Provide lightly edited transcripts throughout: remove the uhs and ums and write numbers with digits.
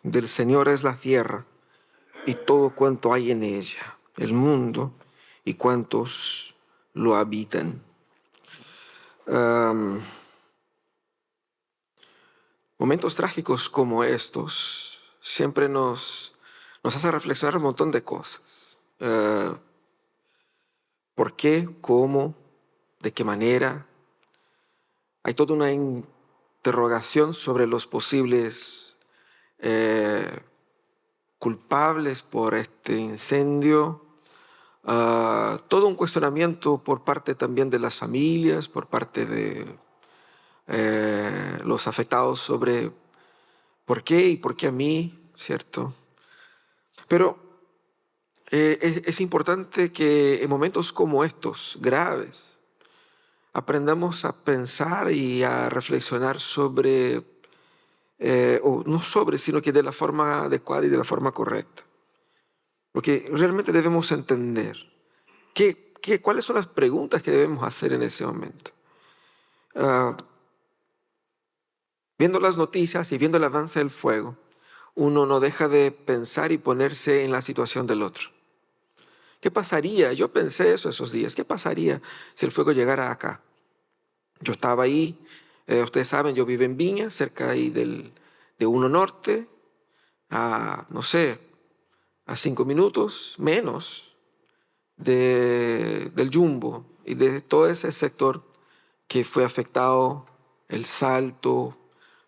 Del Señor es la tierra y todo cuanto hay en ella, el mundo y cuantos lo habitan. Am, Momentos trágicos como estos siempre nos hace reflexionar un montón de cosas. ¿Por qué? ¿Cómo? ¿De qué manera? Hay toda una interrogación sobre los posibles eh, culpables por este incendio. Todo un cuestionamiento por parte también de las familias, por parte de los afectados sobre por qué y por qué a mí, ¿cierto? Pero es importante que en momentos como estos, graves, aprendamos a pensar y a reflexionar sobre, o no sobre, sino que de la forma adecuada y de la forma correcta. Porque realmente debemos entender cuáles son las preguntas que debemos hacer en ese momento. Ah, Viendo las noticias y viendo el avance del fuego, uno no deja de pensar y ponerse en la situación del otro. ¿Qué pasaría? Yo pensé eso esos días. ¿Qué pasaría si el fuego llegara acá? Yo estaba ahí, ustedes saben, yo vivo en Viña, cerca ahí de Uno Norte, no sé, a 5 minutos menos del Jumbo y de todo ese sector que fue afectado, El Salto,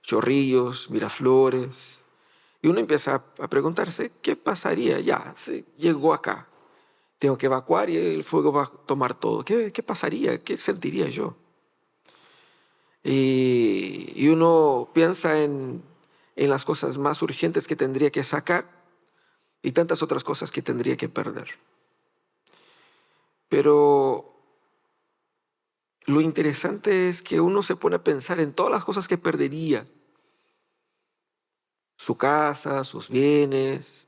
Chorrillos, Miraflores. Y uno empieza a preguntarse, ¿qué pasaría? Ya, se llegó acá, tengo que evacuar y el fuego va a tomar todo. ¿Qué pasaría? ¿Qué sentiría yo? Y uno piensa en las cosas más urgentes que tendría que sacar y tantas otras cosas que tendría que perder. Pero lo interesante es que uno se pone a pensar en todas las cosas que perdería. Su casa, sus bienes,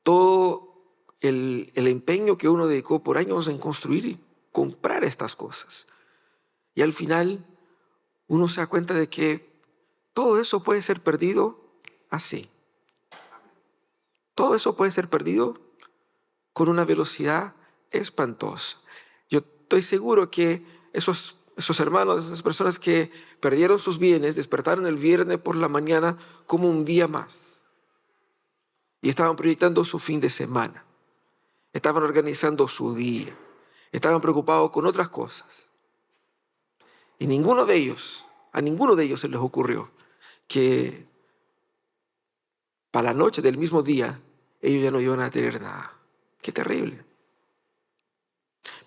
todo el empeño que uno dedicó por años en construir y comprar estas cosas. Y al final uno se da cuenta de que todo eso puede ser perdido así. Todo eso puede ser perdido con una velocidad espantosa. Yo estoy seguro que esos hermanos, esas personas que perdieron sus bienes, despertaron el viernes por la mañana como un día más y estaban proyectando su fin de semana, estaban organizando su día, estaban preocupados con otras cosas. Y a ninguno de ellos se les ocurrió que para la noche del mismo día ellos ya no iban a tener nada. Qué terrible.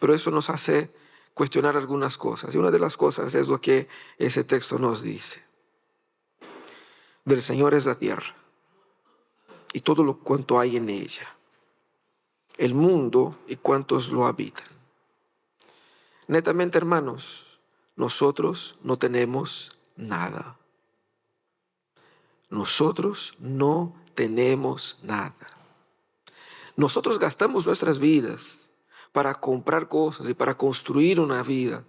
Pero eso nos hace cuestionar algunas cosas. Y una de las cosas es lo que ese texto nos dice. Del Señor es la tierra y todo lo cuanto hay en ella, el mundo y cuantos lo habitan. Netamente, hermanos, nosotros no tenemos nada. Nosotros no tenemos nada. Nosotros gastamos nuestras vidas para comprar cosas y para construir una vida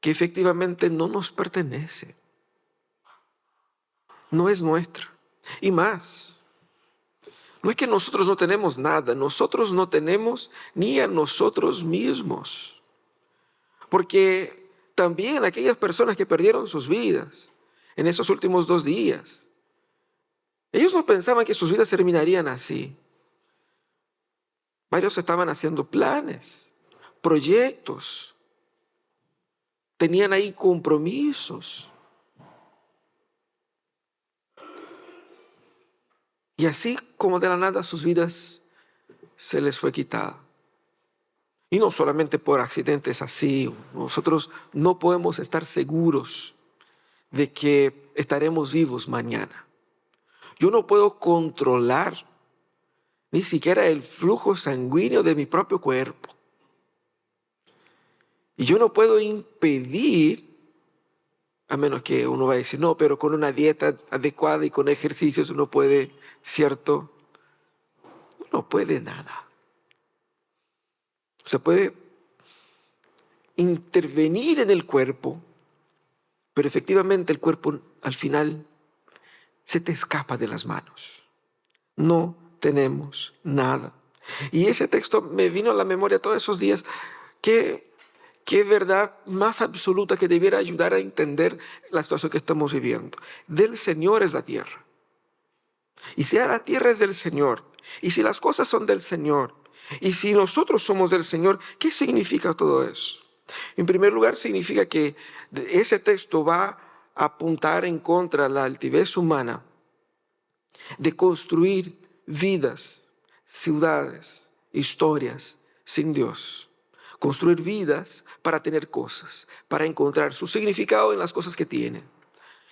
que efectivamente no nos pertenece. No es nuestra. Y más, no es que nosotros no tenemos nada, nosotros no tenemos ni a nosotros mismos. Porque también aquellas personas que perdieron sus vidas en esos últimos 2 días, ellos no pensaban que sus vidas terminarían así. Varios estaban haciendo planes, proyectos, tenían ahí compromisos. Y así como de la nada sus vidas se les fue quitada. Y no solamente por accidentes así, nosotros no podemos estar seguros de que estaremos vivos mañana. Yo no puedo controlar ni siquiera el flujo sanguíneo de mi propio cuerpo. Y yo no puedo impedir, a menos que uno va a decir, no, pero con una dieta adecuada y con ejercicios uno puede, ¿cierto? No puede nada. Se puede intervenir en el cuerpo, pero efectivamente el cuerpo al final se te escapa de las manos. No tenemos nada. Y ese texto me vino a la memoria todos esos días. Qué verdad más absoluta que debiera ayudar a entender la situación que estamos viviendo. Del Señor es la tierra. Y si la tierra es del Señor, y si las cosas son del Señor, y si nosotros somos del Señor, ¿qué significa todo eso? En primer lugar, significa que ese texto va a apuntar en contra de la altivez humana de construir vidas, ciudades, historias sin Dios. Construir vidas para tener cosas, para encontrar su significado en las cosas que tienen.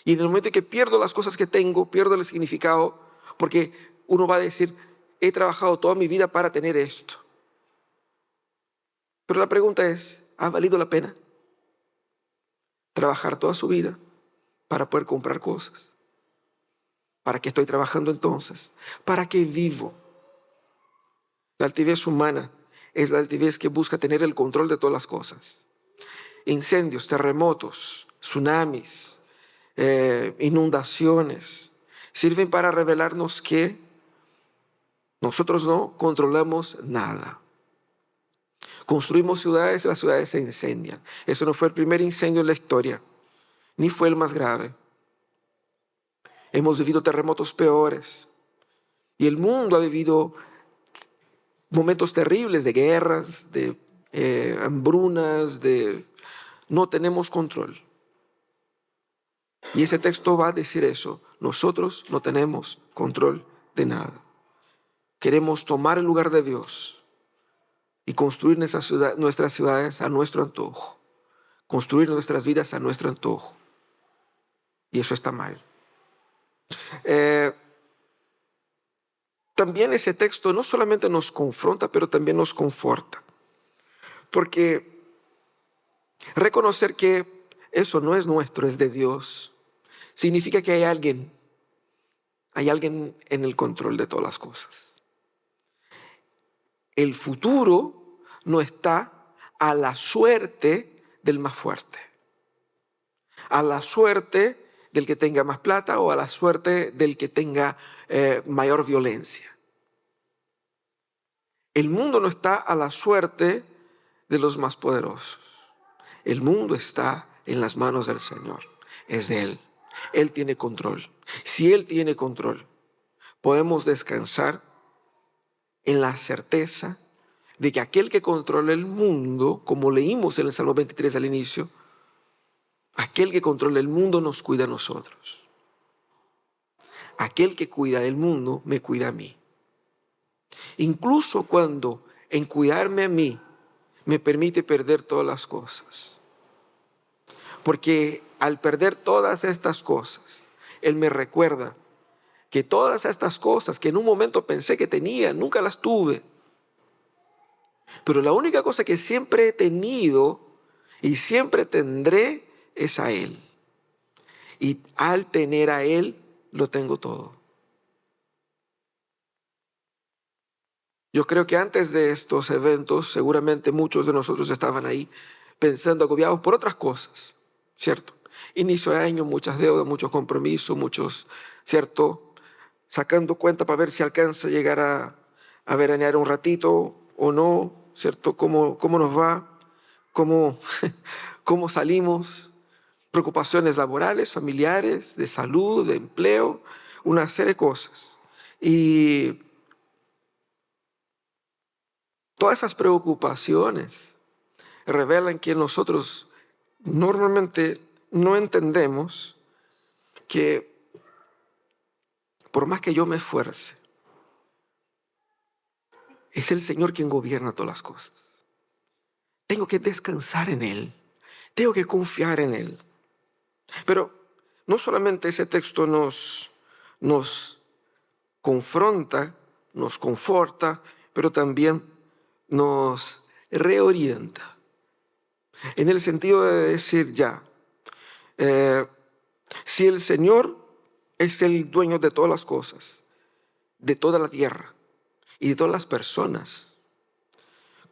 Y en el momento que pierdo las cosas que tengo, pierdo el significado, porque uno va a decir, he trabajado toda mi vida para tener esto. Pero la pregunta es, ¿ha valido la pena trabajar toda su vida para poder comprar cosas? ¿Para qué estoy trabajando entonces? ¿Para qué vivo? La altivez humana es la altivez que busca tener el control de todas las cosas. Incendios, terremotos, tsunamis, inundaciones, sirven para revelarnos que nosotros no controlamos nada. Construimos ciudades y las ciudades se incendian. Eso no fue el primer incendio en la historia, ni fue el más grave. Hemos vivido terremotos peores y el mundo ha vivido momentos terribles de guerras, de hambrunas, no tenemos control. Y ese texto va a decir eso. Nosotros no tenemos control de nada. Queremos tomar el lugar de Dios y construir nuestras ciudades a nuestro antojo. Construir nuestras vidas a nuestro antojo. Y eso está mal. También ese texto no solamente nos confronta, pero también nos conforta. Porque reconocer que eso no es nuestro, es de Dios, significa que hay alguien en el control de todas las cosas. El futuro no está a la suerte del más fuerte, a la suerte del que tenga más plata o a la suerte del que tenga mayor violencia. El mundo no está a la suerte de los más poderosos. El mundo está en las manos del Señor. Es de Él. Él tiene control. Si Él tiene control, podemos descansar en la certeza de que aquel que controla el mundo, como leímos en el Salmo 23 al inicio, aquel que controla el mundo nos cuida a nosotros. Aquel que cuida el mundo me cuida a mí. Incluso cuando en cuidarme a mí me permite perder todas las cosas. Porque al perder todas estas cosas, Él me recuerda que todas estas cosas que en un momento pensé que tenía, nunca las tuve. Pero la única cosa que siempre he tenido y siempre tendré es a Él. Y al tener a Él, lo tengo todo. Yo creo que antes de estos eventos, seguramente muchos de nosotros estaban ahí pensando, agobiados por otras cosas, ¿cierto? Inicio de año, muchas deudas, muchos compromisos, muchos, ¿cierto? Sacando cuenta para ver si alcanza a llegar a veranear un ratito o no, ¿cierto? ¿Cómo nos va? ¿Cómo salimos? Preocupaciones laborales, familiares, de salud, de empleo, una serie de cosas. Y todas esas preocupaciones revelan que nosotros normalmente no entendemos que por más que yo me esfuerce, es el Señor quien gobierna todas las cosas. Tengo que descansar en Él, tengo que confiar en Él. Pero no solamente ese texto nos confronta, nos conforta, pero también nos reorienta. En el sentido de decir si el Señor es el dueño de todas las cosas, de toda la tierra y de todas las personas,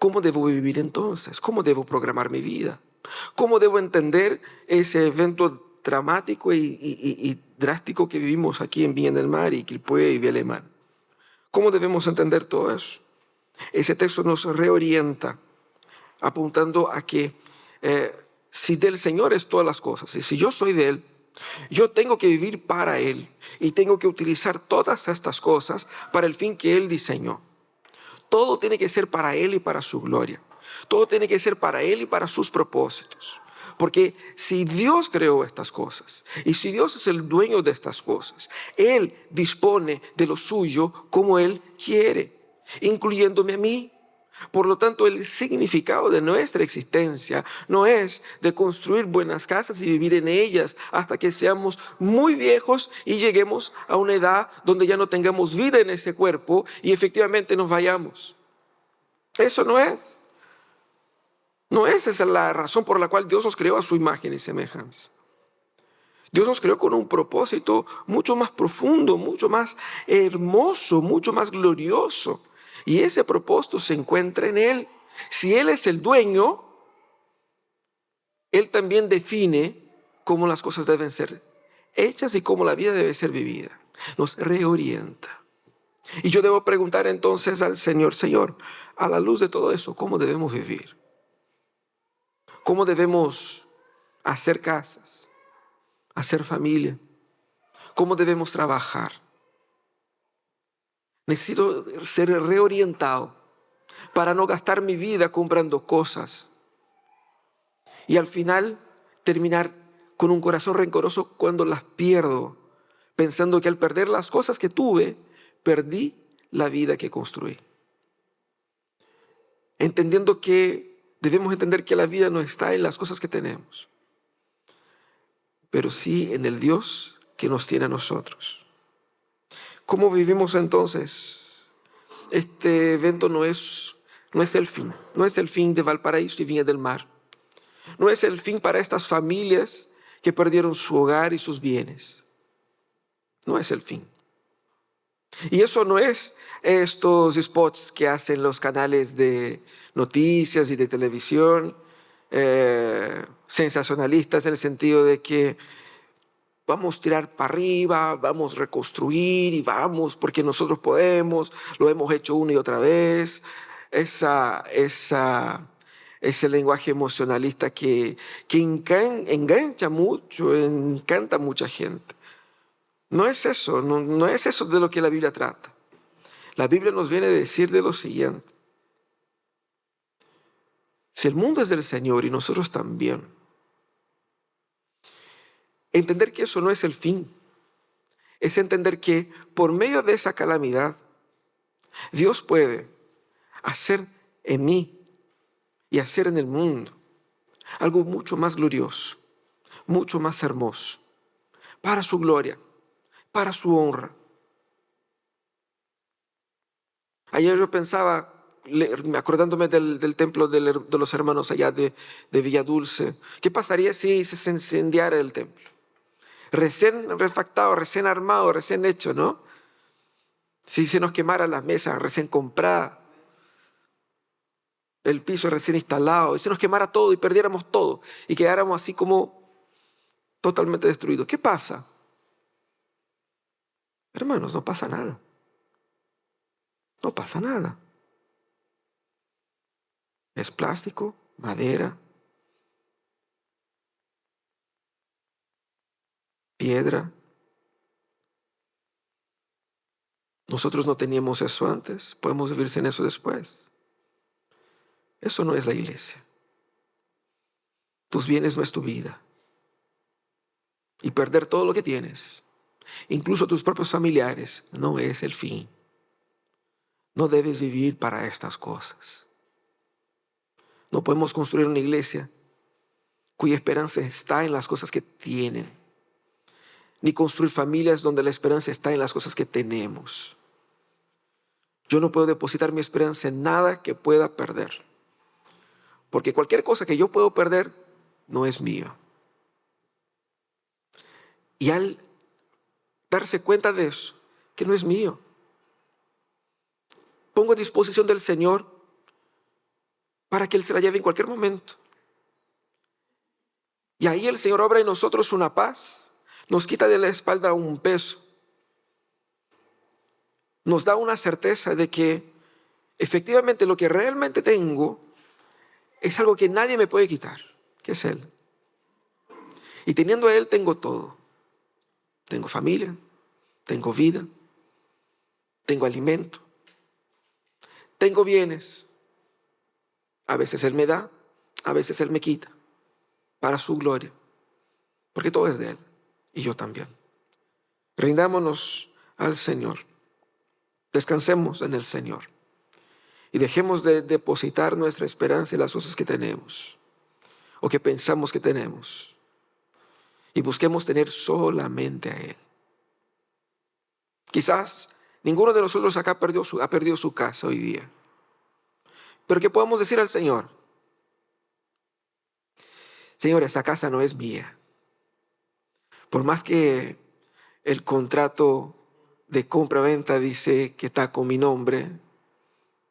¿cómo debo vivir entonces? ¿Cómo debo programar mi vida? ¿Cómo debo entender ese evento dramático y drástico que vivimos aquí en Viña del Mar y Quilpué y Vielemar. ¿Cómo debemos entender todo eso? Ese texto nos reorienta, apuntando a que si del Señor es todas las cosas, y si yo soy de Él, yo tengo que vivir para Él y tengo que utilizar todas estas cosas para el fin que Él diseñó. Todo tiene que ser para Él y para su gloria. Todo tiene que ser para Él y para sus propósitos. Porque si Dios creó estas cosas y si Dios es el dueño de estas cosas, Él dispone de lo suyo como Él quiere, incluyéndome a mí. Por lo tanto, el significado de nuestra existencia no es de construir buenas casas y vivir en ellas hasta que seamos muy viejos y lleguemos a una edad donde ya no tengamos vida en ese cuerpo y efectivamente nos vayamos. Eso no es. No es esa la razón por la cual Dios nos creó a su imagen y semejanza. Dios nos creó con un propósito mucho más profundo, mucho más hermoso, mucho más glorioso. Y ese propósito se encuentra en Él. Si Él es el dueño, Él también define cómo las cosas deben ser hechas y cómo la vida debe ser vivida. Nos reorienta. Y yo debo preguntar entonces al Señor, Señor, a la luz de todo eso, ¿cómo debemos vivir? ¿Cómo debemos hacer casas, hacer familia? ¿Cómo debemos trabajar? Necesito ser reorientado para no gastar mi vida comprando cosas y al final terminar con un corazón rencoroso cuando las pierdo, pensando que al perder las cosas que tuve, perdí la vida que construí. Entendiendo que debemos entender que la vida no está en las cosas que tenemos, pero sí en el Dios que nos tiene a nosotros. ¿Cómo vivimos entonces? Este evento no es el fin. No es el fin de Valparaíso y Viña del Mar. No es el fin para estas familias que perdieron su hogar y sus bienes. No es el fin. Y eso no es estos spots que hacen los canales de noticias y de televisión, sensacionalistas en el sentido de que vamos a tirar para arriba, vamos a reconstruir y vamos porque nosotros podemos, lo hemos hecho una y otra vez. Ese lenguaje emocionalista que engancha mucho, encanta a mucha gente. No es eso, no es eso de lo que la Biblia trata. La Biblia nos viene a decir de lo siguiente. Si el mundo es del Señor y nosotros también, entender que eso no es el fin. Es entender que por medio de esa calamidad, Dios puede hacer en mí y hacer en el mundo algo mucho más glorioso, mucho más hermoso, para su gloria, para su honra. Ayer yo pensaba, acordándome del templo de los hermanos allá de Villa Dulce, ¿qué pasaría si se incendiara el templo? Recién refactado, recién armado, recién hecho, ¿no? Si se nos quemara la mesa recién comprada, el piso recién instalado, y se nos quemara todo y perdiéramos todo y quedáramos así como totalmente destruidos. ¿Qué pasa? Hermanos, no pasa nada. No pasa nada. Es plástico, madera, piedra. Nosotros no teníamos eso antes, podemos vivir sin eso después. Eso no es la iglesia. Tus bienes no es tu vida. Y perder todo lo que tienes, incluso tus propios familiares, no es el fin. No debes vivir para estas cosas. No podemos construir una iglesia cuya esperanza está en las cosas que tienen, ni construir familias donde la esperanza está en las cosas que tenemos. Yo no puedo depositar mi esperanza en nada que pueda perder, porque cualquier cosa que yo puedo perder no es mío. Y al darse cuenta de eso, que no es mío, pongo a disposición del Señor para que Él se la lleve en cualquier momento. Y ahí el Señor obra en nosotros una paz, nos quita de la espalda un peso, nos da una certeza de que efectivamente lo que realmente tengo es algo que nadie me puede quitar, que es Él. Y teniendo a Él tengo todo. Tengo familia, tengo vida, tengo alimento, tengo bienes. A veces Él me da, a veces Él me quita, para su gloria, porque todo es de Él y yo también. Rindámonos al Señor, descansemos en el Señor y dejemos de depositar nuestra esperanza en las cosas que tenemos o que pensamos que tenemos y busquemos tener solamente a Él. Quizás ninguno de nosotros acá ha perdido su casa hoy día, pero ¿qué podemos decir al Señor? Señor, esa casa no es mía. Por más que el contrato de compra-venta dice que está con mi nombre,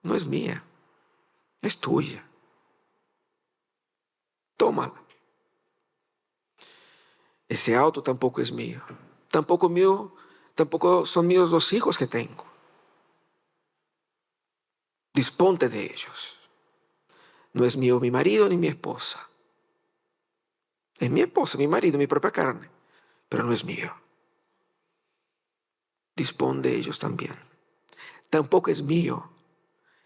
no es mía, es tuya. Tómala. Ese auto tampoco es mío. Tampoco son míos los hijos que tengo. Disponte de ellos. No es mío mi marido ni mi esposa. Es mi esposa, mi marido, mi propia carne, pero no es mío. Dispón de ellos también. Tampoco es mío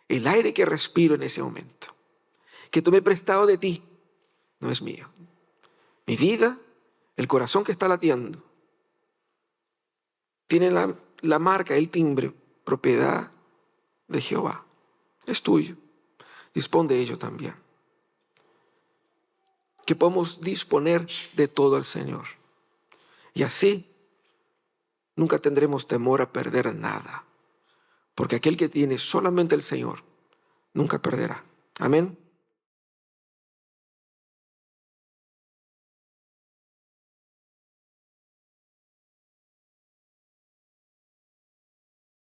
el aire que respiro en ese momento, que tomé prestado de ti, no es mío. Mi vida, el corazón que está latiendo, tiene la marca, el timbre, propiedad de Jehová. Es tuyo. Dispón de ello también. Que podamos disponer de todo al Señor. Y así nunca tendremos temor a perder nada. Porque aquel que tiene solamente el Señor, nunca perderá. Amén.